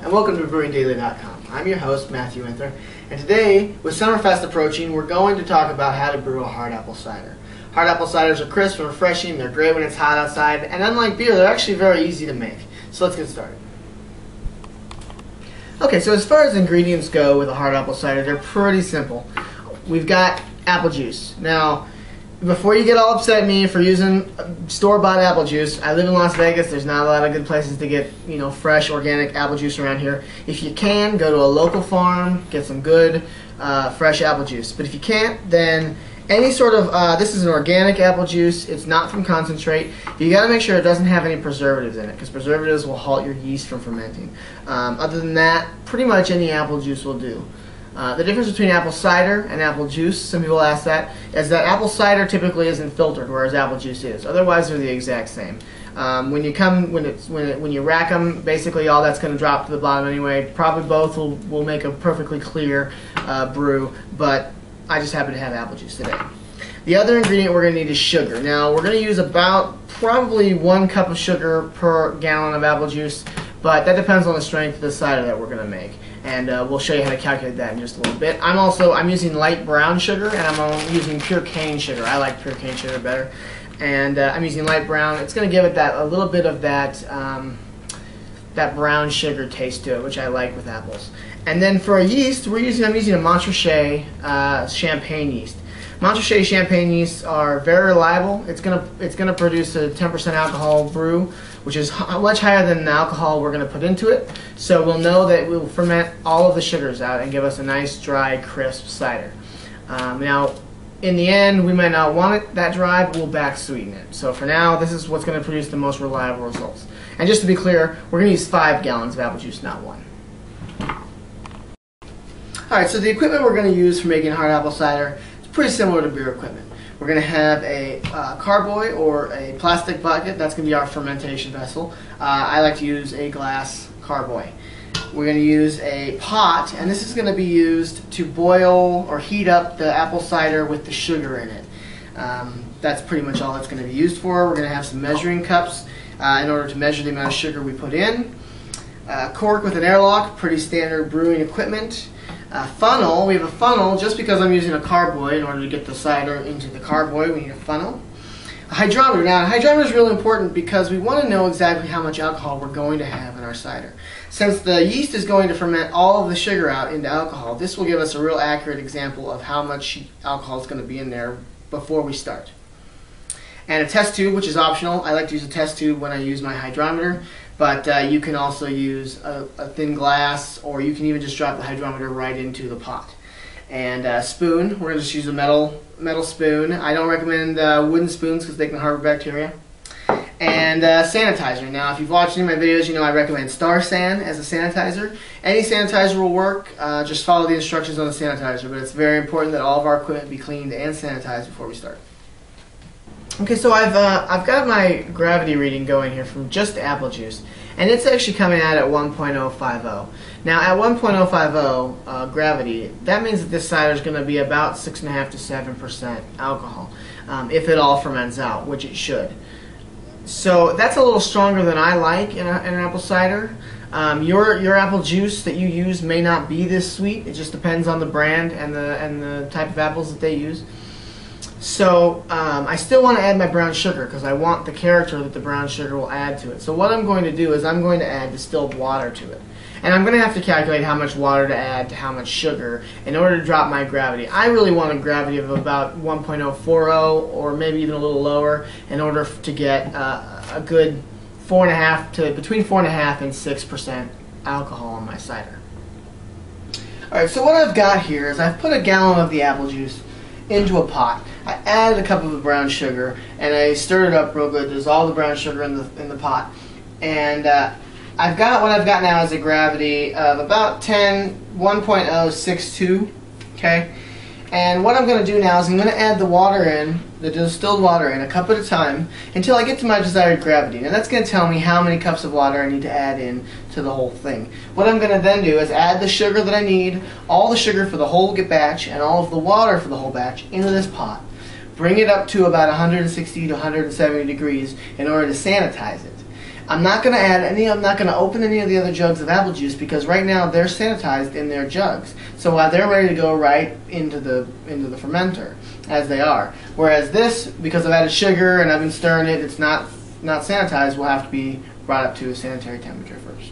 and welcome to BrewingDaily.com. I'm your host, Matthew Winther, and today, with Summerfest approaching, we're going to talk about how to brew a hard apple cider. Hard apple ciders are crisp and refreshing, they're great when it's hot outside, and unlike beer, they're actually very easy to make. So let's get started. Okay, so as far as ingredients go with a hard apple cider, they're pretty simple. We've got apple juice. Now, before you get all upset at me for using store-bought apple juice, I live in Las Vegas. There's not a lot of good places to get, fresh organic apple juice around here. If you can, go to a local farm, get some good fresh apple juice. But if you can't, then any sort of, this is an organic apple juice. It's not from concentrate. You got to make sure it doesn't have any preservatives in it, because preservatives will halt your yeast from fermenting. Other than that, pretty much any apple juice will do. The difference between apple cider and apple juice, some people ask that, is that apple cider typically isn't filtered, whereas apple juice is. Otherwise, they're the exact same. When you rack them, basically all that's going to drop to the bottom anyway. Probably both will make a perfectly clear brew, but I just happen to have apple juice today. The other ingredient we're going to need is sugar. Now, we're going to use about probably 1 cup of sugar per gallon of apple juice, but that depends on the strength of the cider that we're going to make. And we'll show you how to calculate that in just a little bit. I'm using light brown sugar, and I'm using pure cane sugar. I like pure cane sugar better. And I'm using light brown. It's going to give it a little bit of that brown sugar taste to it, which I like with apples. And then for a yeast, I'm using a Montrachet champagne yeast. Montrachet champagne yeasts are very reliable. It's gonna produce a 10% alcohol brew, which is much higher than the alcohol we're gonna put into it. So we'll know that it will ferment all of the sugars out and give us a nice, dry, crisp cider. Now, in the end, we might not want it that dry, but we'll back sweeten it. So for now, this is what's gonna produce the most reliable results. And just to be clear, we're gonna use 5 gallons of apple juice, not 1. Alright, so the equipment we're going to use for making hard apple cider is pretty similar to beer equipment. We're going to have a carboy or a plastic bucket. That's going to be our fermentation vessel. I like to use a glass carboy. We're going to use a pot, and this is going to be used to boil or heat up the apple cider with the sugar in it. That's pretty much all it's going to be used for. We're going to have some measuring cups in order to measure the amount of sugar we put in. Cork with an airlock, pretty standard brewing equipment. Funnel, we have a funnel. Just because I'm using a carboy in order to get the cider into the carboy, we need a funnel. A hydrometer. Now, a hydrometer is really important because we want to know exactly how much alcohol we're going to have in our cider. Since the yeast is going to ferment all of the sugar out into alcohol, this will give us a real accurate example of how much alcohol is going to be in there before we start. And a test tube, which is optional. I like to use a test tube when I use my hydrometer, but you can also use a thin glass, or you can even just drop the hydrometer right into the pot. And a spoon, we're going to just use a metal spoon. I don't recommend wooden spoons because they can harbor bacteria. And sanitizer. Now, if you've watched any of my videos, you know I recommend Star San as a sanitizer. Any sanitizer will work. Just follow the instructions on the sanitizer, but it's very important that all of our equipment be cleaned and sanitized before we start. Okay, so I've got my gravity reading going here from just apple juice, and it's actually coming out at 1.050. Now, at 1.050 gravity, that means that this cider is going to be about 6.5 to 7% alcohol, if it all ferments out, which it should. So that's a little stronger than I like in an apple cider. Your apple juice that you use may not be this sweet. It just depends on the brand and the type of apples that they use. So I still want to add my brown sugar because I want the character that the brown sugar will add to it. So what I'm going to do is I'm going to add distilled water to it. And I'm going to have to calculate how much water to add to how much sugar in order to drop my gravity. I really want a gravity of about 1.040 or maybe even a little lower in order to get a good between 4.5 and 6% alcohol in my cider. Alright, so what I've got here is I've put a gallon of the apple juice into a pot. I added a cup of the brown sugar and I stirred it up real good. There's all the brown sugar in the pot, and what I've got now is a gravity of about 1.062. Okay, and what I'm going to do now is I'm going to add the water in, the distilled water in, a cup at a time until I get to my desired gravity. Now that's going to tell me how many cups of water I need to add in to the whole thing. What I'm going to then do is add the sugar that I need, all the sugar for the whole batch and all of the water for the whole batch into this pot. Bring it up to about 160 to 170 degrees in order to sanitize it. I'm not going to add any. I'm not going to open any of the other jugs of apple juice because right now they're sanitized in their jugs. So they're ready to go right into the fermenter as they are. Whereas this, because I've added sugar and I've been stirring it, it's not sanitized. Will have to be brought up to a sanitary temperature first.